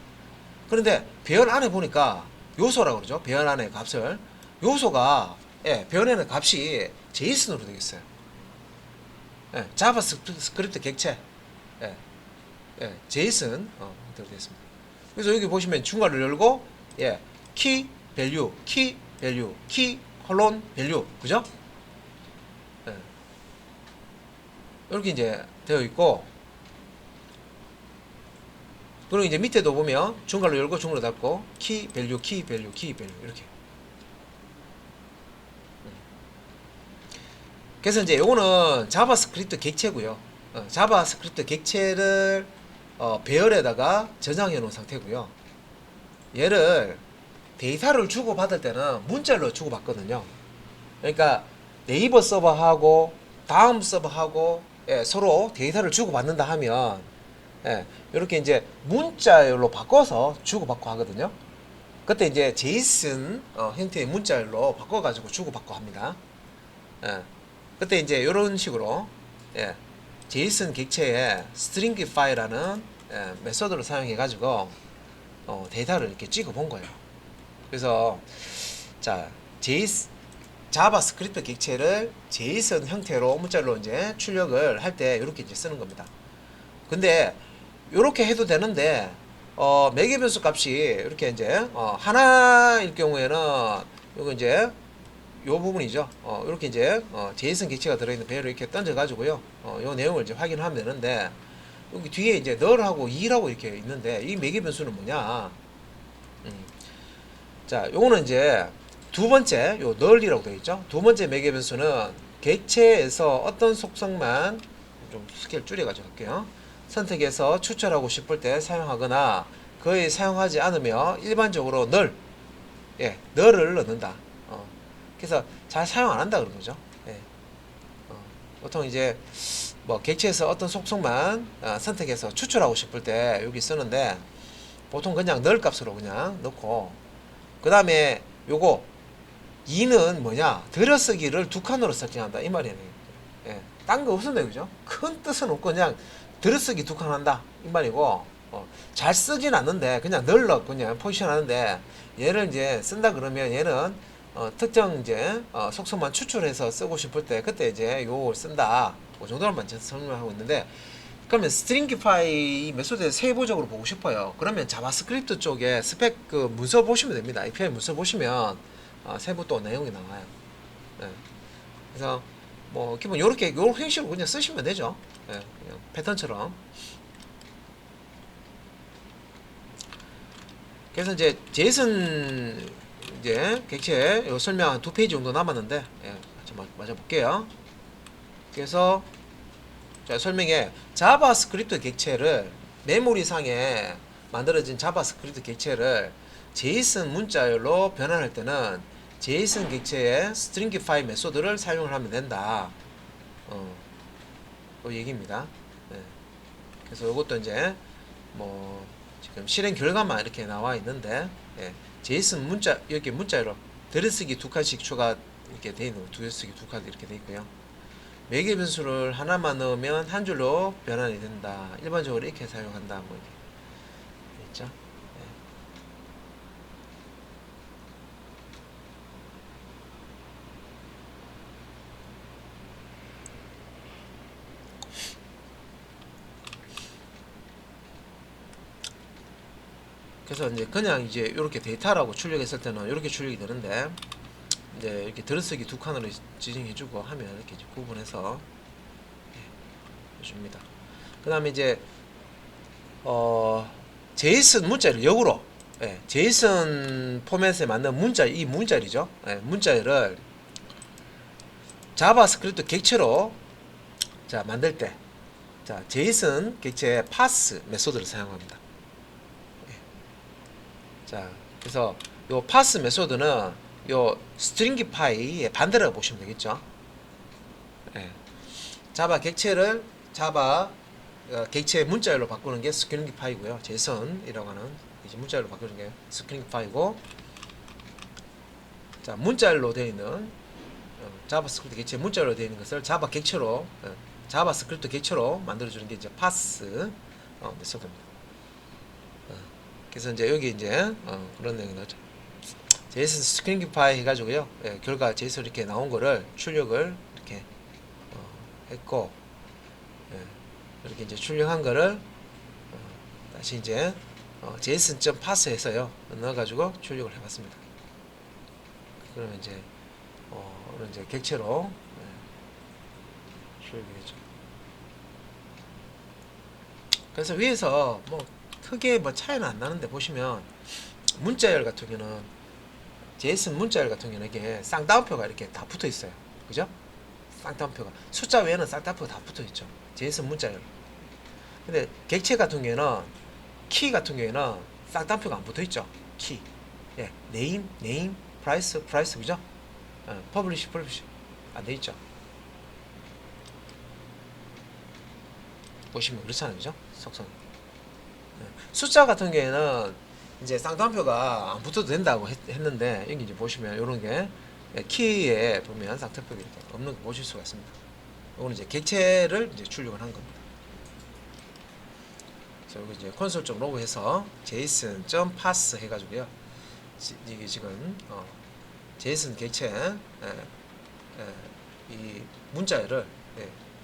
그런데 배열 안에 보니까 요소라고 그러죠. 배열 안에 값을. 요소가, 배열 안에 값이 제이슨으로 되겠어요. 자바스크립트 객체. 제이슨, 되겠습니다. 그래서 여기 보시면 중괄호를 열고, 키, 밸류, 키, 밸류, 키, 콜론, 밸류. 그죠? 이렇게 이제 되어 있고, 그리고 이제 밑에도 보면 중괄호 열고 중괄호 닫고 키, 밸류, 키, 밸류, 키, 밸류 이렇게. 그래서 이제 요거는 자바스크립트 객체고요. 자바스크립트 객체를 배열에다가 저장해 놓은 상태고요. 얘를 데이터를 주고받을 때는 문자로 주고받거든요. 그러니까 네이버 서버하고 다음 서버하고 서로 데이터를 주고받는다 하면 이렇게 이제 문자열로 바꿔서 주고받고 하거든요. 그때 이제 제이슨 형태의 문자열로 바꿔가지고 주고받고 합니다. 그때 이제 이런 식으로 제이슨 객체에 stringify라는 메소드를 사용해가지고 데이터를 이렇게 찍어본 거예요. 그래서 자, 자바스크립트 객체를 제이슨 형태로 문자로 이제 출력을 할 때 이렇게 이제 쓰는 겁니다. 근데 이렇게 해도 되는데 매개 변수 값이 이렇게 이제 하나일 경우에는 요거 이제 요 부분이죠. 이렇게 이제 제이슨 객체가 들어있는 배열을 이렇게 던져 가지고요. 요 내용을 이제 확인하면 되는데, 여기 뒤에 이제 널하고 이라고 이렇게 있는데 이 매개 변수는 뭐냐? 자, 요거는 이제 두 번째 요 널이라고 되어 있죠. 두 번째 매개 변수는 객체에서 어떤 속성만 좀 스케일 줄여가지고 할게요. 선택해서 추출하고 싶을 때 사용하거나 거의 사용하지 않으며 일반적으로 널을 넣는다. 그래서 잘 사용 안 한다 그런 거죠. 예. 보통 이제 뭐 객체에서 어떤 속성만 선택해서 추출하고 싶을 때 여기 쓰는데 보통 그냥 널 값으로 그냥 넣고 그 다음에 요거 2는 뭐냐 들여쓰기를 두 칸으로 설정한다 이 말이에요. 예. 딴 거 없습니다 그죠? 큰 뜻은 없고 그냥 들여쓰기 두 칸 한다 이 말이고 잘 쓰진 않는데 그냥 널러 그냥 포지션 하는데 얘를 이제 쓴다 그러면 얘는 특정 이제 속성만 추출해서 쓰고 싶을 때 그때 이제 요걸 쓴다 그 정도로만 설명하고 있는데 그러면 스트링기파이 메소드에 세부적으로 보고 싶어요. 그러면 자바스크립트 쪽에 스펙 그 문서 보시면 됩니다. API 문서 보시면 세부 또 내용이 나와요. 네. 그래서 뭐 기본 요렇게 요 형식으로 그냥 쓰시면 되죠. 네. 그냥 패턴처럼. 그래서 이제 제이슨 이제 객체 요 설명 한 2페이지 정도 남았는데 맞아 볼게요. 그래서 자, 설명에 자바스크립트 객체를 메모리상에 만들어진 자바스크립트 객체를 제이슨 문자열로 변환할 때는 제이슨 객체의 스트링기파이 메소드를 사용을 하면 된다. 그 얘기입니다. 네. 그래서 이것도 이제 뭐 지금 실행 결과만 이렇게 나와 있는데 제이슨 문자 여기 문자열로 들여쓰기 두 칸씩 추가 이렇게 돼 있는 거 들여쓰기 두 칸 이렇게 돼 있고요. 매개 변수를 하나만 넣으면 한 줄로 변환이 된다. 일반적으로 이렇게 사용한다. 뭐 이렇게 있죠. 그래서 이제 그냥 이제 이렇게 데이터라고 출력했을 때는 이렇게 출력이 되는데 이제 이렇게 들어쓰기 두 칸으로 지정해주고 하면 이렇게 이제 구분해서 해줍니다. 그 다음에 이제 제이슨 문자를 역으로 제이슨 포맷에 맞는 이 문자리죠. 문자를 자바스크립트 객체로 만들 때 제이슨 객체의 파스 메소드를 사용합니다. 자, 그래서 요 파스 메소드는 요 스트링기파이의 반대라고 보시면 되겠죠. 자바 객체를 자바 객체의 문자열로 바꾸는 게 스트링기파이고요. 제이슨이라고 하는 이제 문자열로 바꾸는 게 스트링기파이고, 자 문자열로 되어 있는 자바스크립트 객체 문자열로 되어 있는 것을 자바 객체로 자바스크립트 객체로 만들어주는 게 이제 파스 메소드입니다. 그래서 이제 여기 이제 그런 내용이 나오죠. 제이슨 스트링기파이 해가지고요. 결과 제이슨 이렇게 나온 거를 출력을 이렇게 했고, 이렇게 이제 출력한 거를 다시 이제 제이슨.파스 해서요 넣어가지고 출력을 해봤습니다. 그러면 이제 이런 이제 객체로 출력이 되죠. 그래서 위에서 뭐 크게 뭐 차이는 안 나는데 보시면 문자열 같은 경우는 제이슨 문자열 같은 경우는 이게 쌍따옴표가 이렇게 다 붙어 있어요. 그죠? 쌍따옴표가 숫자 외에는 쌍따옴표가 다 붙어 있죠. 제이슨 문자열. 근데 객체 같은 경우에는 키 같은 경우에는 쌍따옴표가 안 붙어 있죠. 키. 네임, 프라이스, 그죠? 퍼블리시 안 돼 있죠. 보시면 그렇잖아요. 그죠? 속성. 숫자 같은 경우에는 이제 쌍따옴표가 안 붙어도 된다고 했는데 여기 이제 보시면 이런 게 키에 보면 쌍따옴표가 이렇게 없는 거 보실 수가 있습니다. 이거는 이제 객체를 이제 출력을 한 겁니다. 그래서 여기 이제 콘솔 좀 로그해서 제이슨.파스 해가지고요. 이게 지금 제이슨 객체 이 문자열을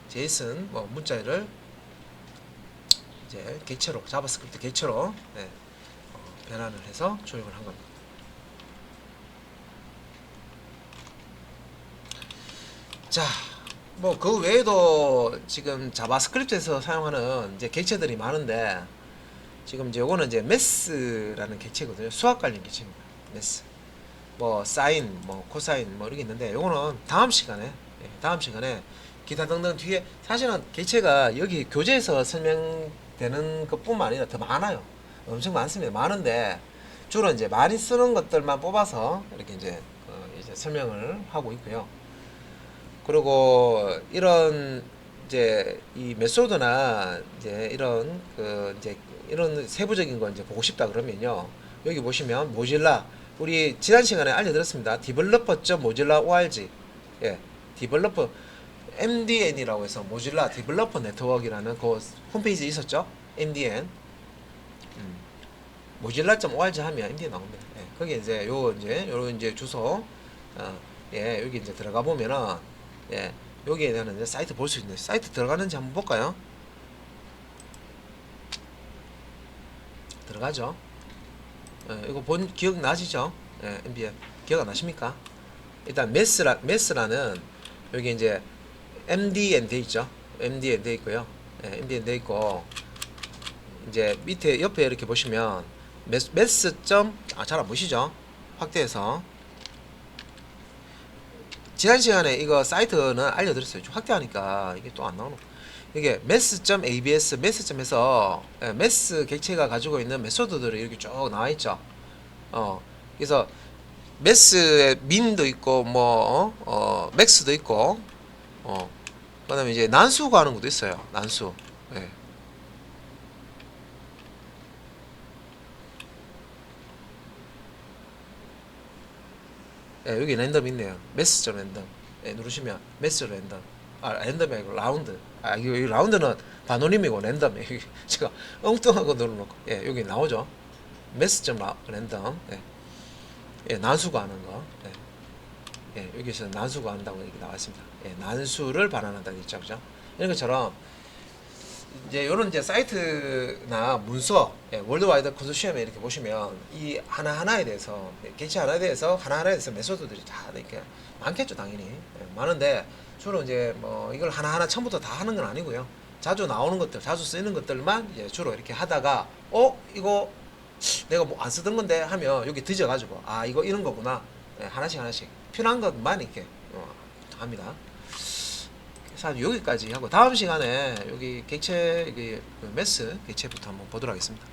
제이슨 문자열을 이제 객체로 자바스크립트 객체로 변환을 해서 출력을 한 겁니다. 자, 뭐 그 외에도 지금 자바스크립트에서 사용하는 이제 객체들이 많은데 지금 이제 요거는 이제 매스라는 객체거든요. 수학 관련 객체입니다. 매스. 뭐 사인, 뭐 코사인 뭐 이렇게 있는데 요거는 다음 시간에 기타 등등 뒤에 사실은 객체가 여기 교재에서 설명되는 것뿐만 아니라 더 많아요. 엄청 많습니다. 많은데 주로 이제 많이 쓰는 것들만 뽑아서 이렇게 이제 설명을 하고 있고요. 그리고 이런 이제 이 메소드나 이제 이런 이제 이런 세부적인 거 이제 보고 싶다 그러면요. 여기 보시면 모질라 우리 지난 시간에 알려드렸습니다. developer.mozilla.org 예, 디벨로퍼 MDN이라고 해서 모질라 디벨로퍼 네트워크라는 그 홈페이지에 있었죠. MDN 모질라.org 하면 MDN 나옵니다. 예, 거기 이제 요런 이제 주소 예, 여기 이제 들어가 보면은 예, 여기에 대한 이제 사이트 볼 수 있는 사이트 들어가는지 한번 볼까요? 들어가죠. 예, 이거 본 기억 나시죠? 예, MDN 기억 안 나십니까? 일단 메스라는 여기 이제 MDN 돼 있죠. MDN 돼 있고요. 예, MDN 돼 있고 이제 밑에 옆에 이렇게 보시면 메스 잘 안 보시죠? 확대해서 지난 시간에 이거 사이트는 알려드렸어요. 좀 확대하니까 이게 또 안 나오는. 이게 메스.abs 메스.에서 메스 객체가 가지고 있는 메소드들이 이렇게 쭉 나와 있죠. 그래서 메스의 민도 있고 맥스도 있고 그다음에 이제 난수 구하는 것도 있어요. 난수. 예. 예, 여기 랜덤 있네요. 메스.점 랜덤. 예, 누르시면 메스 랜덤. 랜덤이 아니고 라운드. 이 라운드는 반올림이고 랜덤이에요. 제가 엉뚱한 거 눌러놓고. 예, 여기 나오죠. 메스.점 랜덤. 예. 예, 난수가 하는 거. 예. 예, 여기서 난수가 한다고 이렇게 나왔습니다. 예, 난수를 반환한다는 있죠, 그죠? 이런 것처럼 이제 이런 이제 사이트나 문서, 예, 월드와이드 컨소시엄에 이렇게 보시면 이 하나하나에 대해서 객체 하나에 대해서 메소드들이 다 이렇게 많겠죠, 당연히. 예, 많은데 주로 이제 뭐 이걸 하나하나 처음부터 다 하는 건 아니고요. 자주 나오는 것들, 자주 쓰이는 것들만 이제 주로 이렇게 하다가 이거 내가 뭐 안 쓰던 건데 하면 여기 뒤져가지고 이거 이런 거구나. 예, 하나씩 필요한 것만 이렇게 합니다. 그래서 여기까지 하고 다음 시간에 여기 객체 메스 객체부터 한번 보도록 하겠습니다.